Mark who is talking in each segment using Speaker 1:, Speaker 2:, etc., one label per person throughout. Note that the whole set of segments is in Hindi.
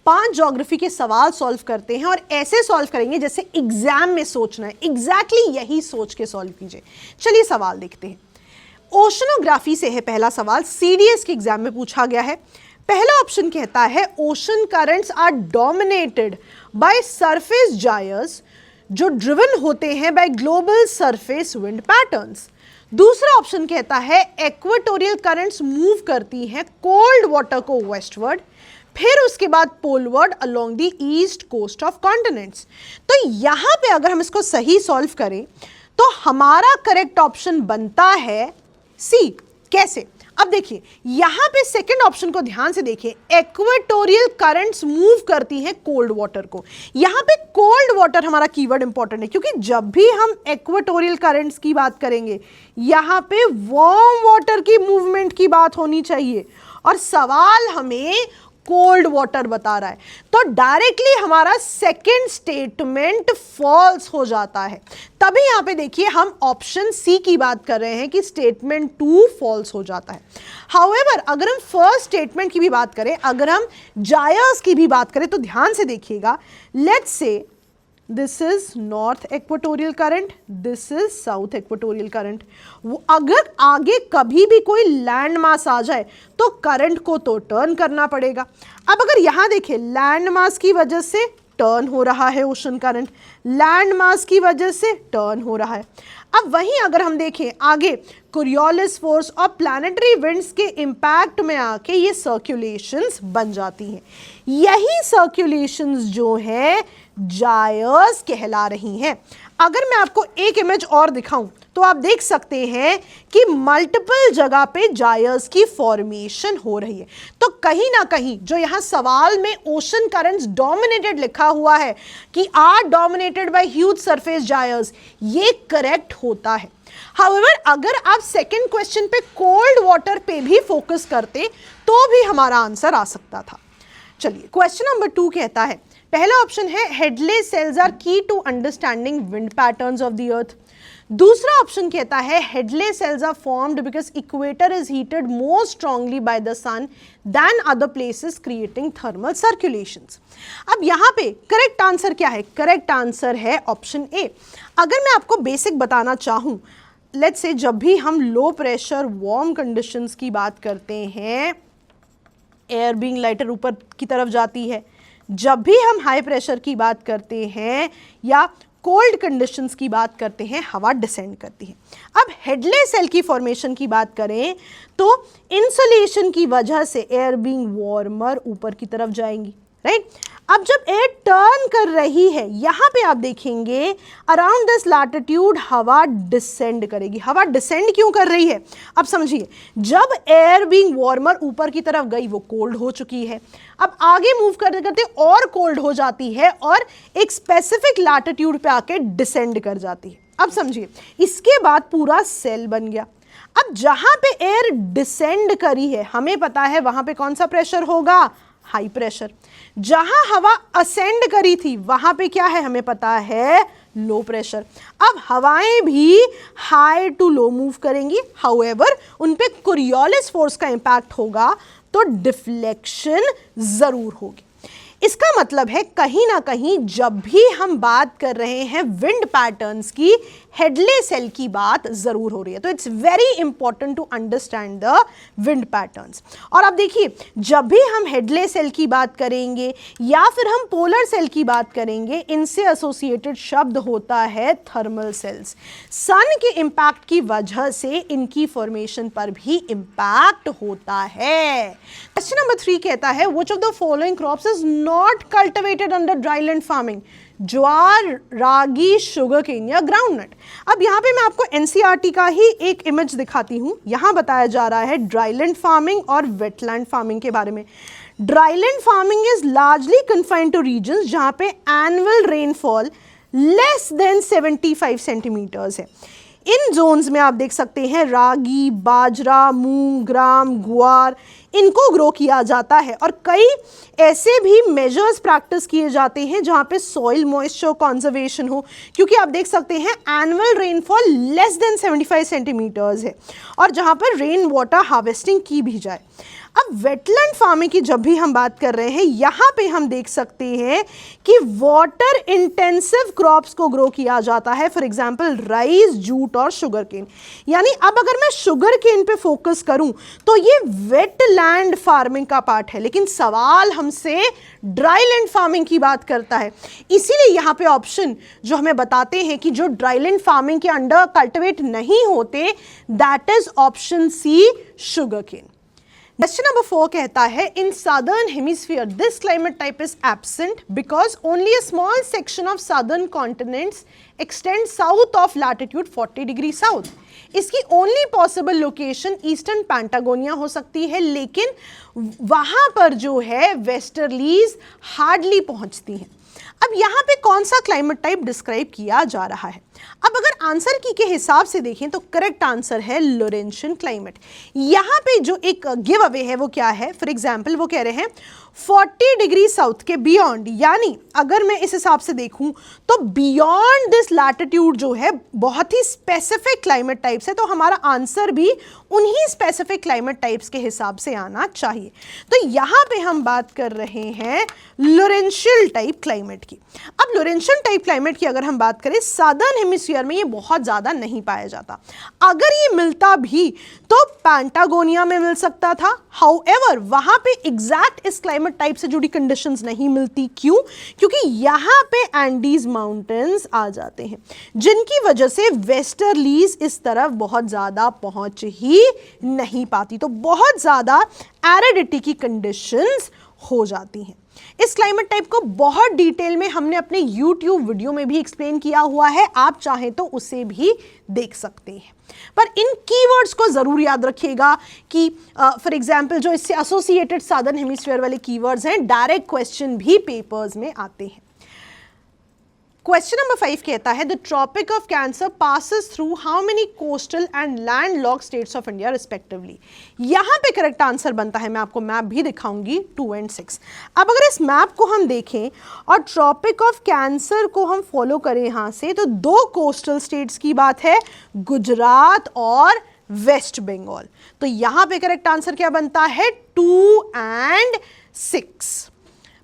Speaker 1: 5 ज्योग्राफी के सवाल सॉल्व करते हैं और ऐसे सॉल्व करेंगे जैसे एग्जाम में सोचना है, एग्जैक्टली यही सोच के सॉल्व कीजिए। चलिए सवाल देखते हैं। ओशनोग्राफी से है पहला सवाल, सीडीएस के एग्जाम में पूछा गया है। पहला ऑप्शन कहता है ocean currents are dominated by surface gyres जो ड्रिवन होते हैं by global surface wind patterns. दूसरा ऑप्शन कहता है इक्वेटोरियल करंट्स मूव करती हैं कोल्ड वाटर को वेस्टवर्ड, फिर उसके बाद poleward along the east coast of continents. तो यहां पे अगर हम इसको सही सॉल्व करें तो हमारा करेक्ट ऑप्शन बनता है सी। कैसे? अब देखिए यहां पे सेकंड ऑप्शन को ध्यान से देखिए, इक्वेटोरियल करंट्स मूव करती हैं कोल्ड वाटर को। यहां पे कोल्ड वाटर हमारा कीवर्ड इंपॉर्टेंट है क्योंकि जब भी हम इक्वेटोरियल करंट्स की बात करेंगे यहां पे वार्म वाटर की मूवमेंट की बात होनी चाहिए और सवाल हमें कोल्ड वाटर बता रहा है, तो डायरेक्टली हमारा सेकंड स्टेटमेंट फॉल्स हो जाता है। तभी यहां पे देखिए हम ऑप्शन सी की बात कर रहे हैं कि स्टेटमेंट 2 फॉल्स हो जाता है। हाउएवर अगर हम फर्स्ट स्टेटमेंट की भी बात करें, अगर हम जायर्स की भी बात करें तो ध्यान से देखिएगा, let's say this is north equatorial current, this is south equatorial current. वो अगर आगे कभी भी कोई लैंड मास आ जाए तो करंट को तो टर्न करना पड़ेगा। अब अगर यहां देखें लैंड मास की वजह से टर्न हो रहा है ओशन करंट, लैंड मास की वजह से टर्न हो रहा है। अब वहीं अगर हम देखें आगे कोरियोलिस फोर्स और प्लैनेटरी विंड्स के इंपैक्ट में आके ये सर्कुलेशंस बन जाती हैं। यही सर्कुलेशंस जो है जायर्स कहला रही हैं। अगर मैं आपको एक इमेज और दिखाऊं तो आप देख सकते हैं कि मल्टीपल जगह पे जायर्स की फॉर्मेशन हो रही है। तो कहीं ना कहीं जो यहां सवाल में ओशन करंट्स डोमिनेटेड लिखा हुआ है कि are dominated by huge surface gyres, ये करेक्ट होता है। हाउएवर अगर आप सेकंड क्वेश्चन पे कोल्ड वाटर पे भी फोकस करते तो भी हमारा आंसर आ सकता था। चलिए क्वेश्चन नंबर 2 कहता है, पहला ऑप्शन है Hadley's cells are key to understanding wind patterns of the earth. दूसरा ऑप्शन कहता है Hadley's cells are formed because equator is heated more strongly by the sun than other places creating thermal circulations. अब यहाँ पे करेक्ट आंसर क्या है? करेक्ट आंसर है ऑप्शन ए। अगर मैं आपको बेसिक बताना चाहूँ, लेट्स से जब भी हम लो प्रेशर वार्म कंडीशंस की बात करते हैं, एयर बीइंग लाइटर ऊपर की तरफ जाती है। जब भी हम हाई प्रेशर की बात करते हैं या कोल्ड कंडीशंस की बात करते हैं, हवा डिसेंड करती है। अब हेडलेस सेल की फॉर्मेशन की बात करें तो इंसुलेशन की वजह से एयर बीइंग वार्मर ऊपर की तरफ जाएंगी, राइट। अब जब एयर टर्न कर रही है, यहां पे आप देखेंगे अराउंड दिस लैटिट्यूड हवा डिसेंड करेगी। हवा डिसेंड क्यों कर रही है? अब समझिए, जब एयर बीइंग वार्मर ऊपर की तरफ गई वो कोल्ड हो चुकी है, अब आगे मूव करते करते और कोल्ड हो जाती है और एक स्पेसिफिक लैटिट्यूड पे आके डिसेंड कर जाती है। अब समझिए, इसके बाद पूरा सेल बन गया। अब जहां पे एयर डिसेंड करी है, हमें पता है वहां पे कौन सा प्रेशर होगा? High pressure. जहां हवा असेंड करी थी वहां पे क्या है? हमें पता है लो प्रेशर। अब हवाएं भी हाई टू लो मूव करेंगी, हाउएवर उन पे कोरियोलिस फोर्स का इंपैक्ट होगा तो डिफ्लेक्शन जरूर होगी। इसका मतलब है कहीं ना कहीं जब भी हम बात कर रहे हैं विंड पैटर्न्स की, हेडलेस सेल की बात जरूर हो रही है। तो it's very important to understand the wind patterns. और अब देखिए, जब भी हम हेडलेस सेल की बात करेंगे या फिर हम पोलर सेल की बात करेंगे, इनसे एसोसिएटेड शब्द होता है थर्मल सेल्स। सन के इंपैक्ट की वजह से इनकी फॉर्मेशन पर भी इंपैक्ट होता है। क्वेश्चन नंबर 3 कहता है which of the following crops is not cultivated under dryland farming? Jowar, ragi, sugar cane या ग्राउंडनट। अब यहाँ पे मैं आपको एनसीईआरटी का ही एक इमेज दिखाती हूँ। यहाँ बताया जा रहा है ड्राईलैंड फार्मिंग और वेटलैंड फार्मिंग के बारे में। Dryland farming is largely confined to regions जहाँ पे annual rainfall less than 75 centimetres है। इन जोन्स में आप देख सकते हैं रागी, बाजरा, मूंग, ग्राम, गुआर, इनको ग्रो किया जाता है। और कई ऐसे भी मेजर्स प्रैक्टिस किए जाते हैं जहाँ पे सॉइल मॉइस्चर कंजर्वेशन हो, क्योंकि आप देख सकते हैं annual rainfall less than 75 centimetres है और जहाँ पर रेन वाटर हार्वेस्टिंग की भी जाए। अब वेटलैंड फार्मिंग की जब भी हम बात कर रहे हैं, यहां पे हम देख सकते हैं कि वाटर इंटेंसिव क्रॉप्स को ग्रो किया जाता है, फॉर एग्जांपल राइस, जूट और शुगर केन। यानी अब अगर मैं शुगर केन पे फोकस करूं तो ये वेटलैंड फार्मिंग का पार्ट है, लेकिन सवाल हमसे ड्राई लैंड फार्मिंग की बात करता है। इसीलिए यहां पे ऑप्शन जो हमें बताते हैं कि जो ड्राई लैंड फार्मिंग के अंडर कल्टिवेट नहीं होते, that is option C, sugar cane. Question number 4 कहता है in southern hemisphere this climate type is absent because only a small section of southern continents extend south of latitude 40 degree south. इसकी only possible location eastern Patagonia हो सकती है, लेकिन वहां पर जो है वेस्टर्लीज हार्डली पहुंचती हैं। अब यहां पे कौन सा क्लाइमेट टाइप डिस्क्राइब किया जा रहा है? अब अगर आंसर की के हिसाब से देखें तो करेक्ट आंसर है लोरेंशियन क्लाइमेट। यहां पे जो एक गिव अवे है वो क्या है? फॉर एग्जांपल वो कह रहे हैं 40 डिग्री साउथ के बियॉन्ड, यानी अगर मैं इस हिसाब से देखूं तो बियॉन्ड दिस लैटिट्यूड जो है बहुत ही स्पेसिफिक क्लाइमेट टाइप्स है, तो हमारा आंसर भी उन्हीं स्पेसिफिक क्लाइमेट टाइप्स के हिसाब से आना चाहिए। तो यहां पे हम बात कर रहे हैं लोरेंशियल टाइप क्लाइमेट की। अब लोरेंशियल टाइप क्लाइमेट की अगर हम बात करें, सदर्न हेमिस्फीयर में ये बहुत ज्यादा नहीं पाया जाता। अगर ये मिलता भी तो पैंटागोनिया में मिल सकता था, हाउएवर वहां पे एग्जैक्ट इस क्लाइमेट टाइप से जुड़ी कंडीशंस नहीं मिलती। क्यों? क्योंकि यहां पे एंडीज माउंटेन्स आ जाते हैं, जिनकी वजह से वेस्टर्लीज इस तरफ बहुत ज्यादा पहुंच ही नहीं पाती, तो बहुत ज्यादा एरिडिटी की कंडीशंस हो जाती हैं। इस क्लाइमेट टाइप को बहुत डिटेल में हमने अपने YouTube वीडियो में भी एक्सप्लेन किया हुआ है, आप चाहें तो उसे भी देख सकते हैं। पर इन कीवर्ड्स को जरूर याद रखिएगा कि फॉर एग्जांपल जो इससे एसोसिएटेड सदर्न हेमिस्फीयर वाले कीवर्ड्स हैं, डायरेक्ट क्वेश्चन भी पेपर्स में आते हैं। क्वेश्चन नंबर 5 कहता है the tropic of cancer passes through how many coastal and landlocked states of India respectively. यहां पे करेक्ट आंसर बनता है, मैं आपको मैप भी दिखाऊंगी 2 और 6। अब अगर इस मैप को हम देखें और ट्रॉपिक ऑफ कैंसर को हम फॉलो करें यहां से, तो 2 कोस्टल स्टेट्स की बात है, गुजरात और वेस्ट बंगाल। तो यहां पे करेक्ट आंसर क्या बनता है? 2 और 6।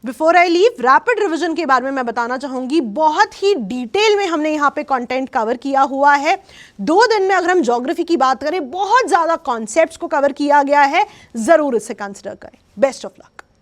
Speaker 1: Before I leave, rapid revision के बारे में मैं बताना चाहूंगी। बहुत ही डिटेल में हमने यहाँ पे कंटेंट कवर किया हुआ है। 2 दिन में अगर हम ज्योग्राफी की बात करें, बहुत ज्यादा कॉन्सेप्ट्स को कवर किया गया है, जरूर इसे कंसिडर करें। Best of luck.